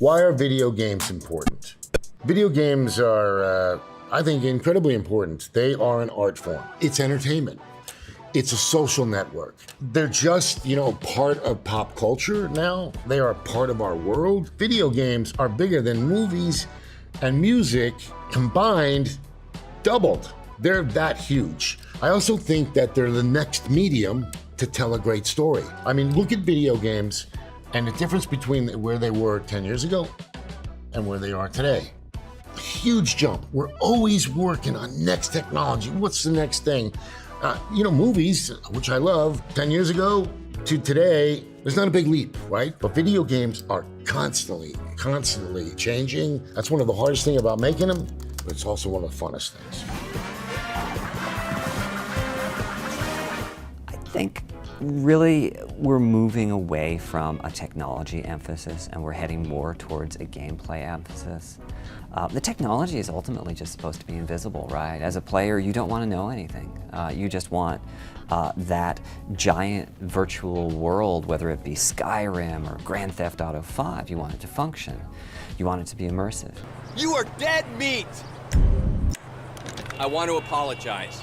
Why are video games important? Video games are, I think, incredibly important. They are an art form. It's entertainment. It's a social network. They're just, part of pop culture now. They are part of our world. Video games are bigger than movies and music combined, doubled. They're that huge. I also think that they're the next medium to tell a great story. I mean, look at video games and the difference between where they were 10 years ago and where they are today. Huge jump. We're always working on next technology. What's the next thing? Movies, which I love, 10 years ago to today, there's not a big leap, right? But video games are constantly changing. That's one of the hardest things about making them, but it's also one of the funnest things. I think really we're moving away from a technology emphasis and we're heading more towards a gameplay emphasis. The technology is ultimately just supposed to be invisible, right? As a player, you don't want to know anything. You just want that giant virtual world, whether it be Skyrim or Grand Theft Auto 5, you want it to function. You want it to be immersive. You are dead meat! I want to apologize.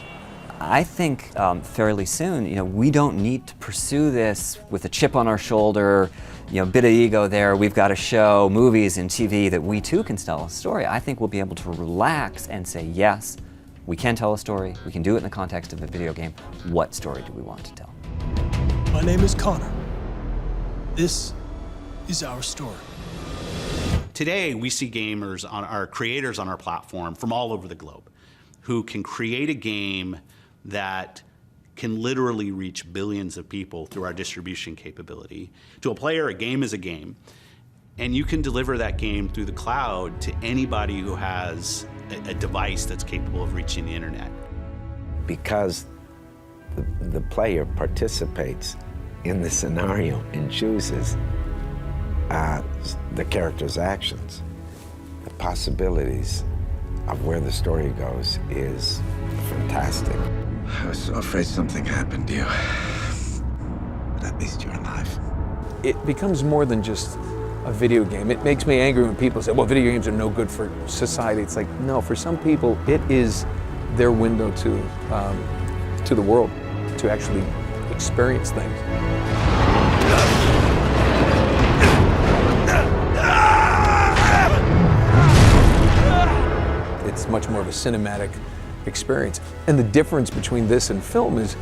I think fairly soon, we don't need to pursue this with a chip on our shoulder, bit of ego there. We've got to show movies and TV that we too can tell a story. I think we'll be able to relax and say, yes, we can tell a story. We can do it in the context of a video game. What story do we want to tell? My name is Connor. This is our story. Today, we see creators on our platform from all over the globe who can create a game that can literally reach billions of people through our distribution capability. To a player, a game is a game, and you can deliver that game through the cloud to anybody who has a device that's capable of reaching the internet. Because the player participates in the scenario and chooses the character's actions, the possibilities of where the story goes is fantastic. I was so afraid something happened to you. But at least you're alive. It becomes more than just a video game. It makes me angry when people say, well, video games are no good for society. It's like, no, for some people, it is their window to the world, to actually experience things. It's much more of a cinematic experience. And the difference between this and film is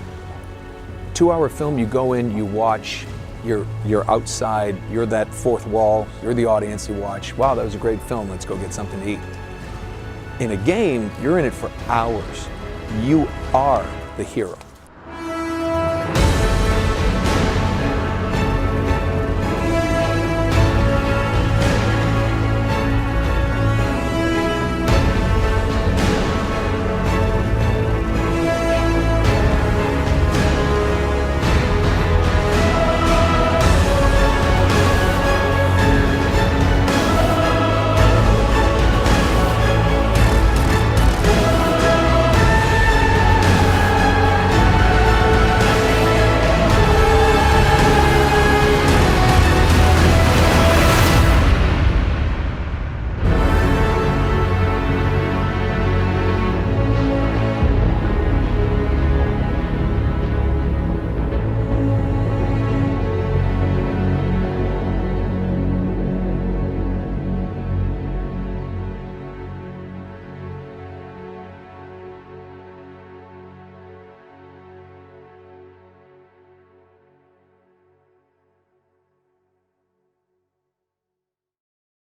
2-hour film, you go in, you watch, you're outside, you're that fourth wall, you're the audience, you watch, wow, that was a great film, let's go get something to eat. In a game, you're in it for hours. You are the hero.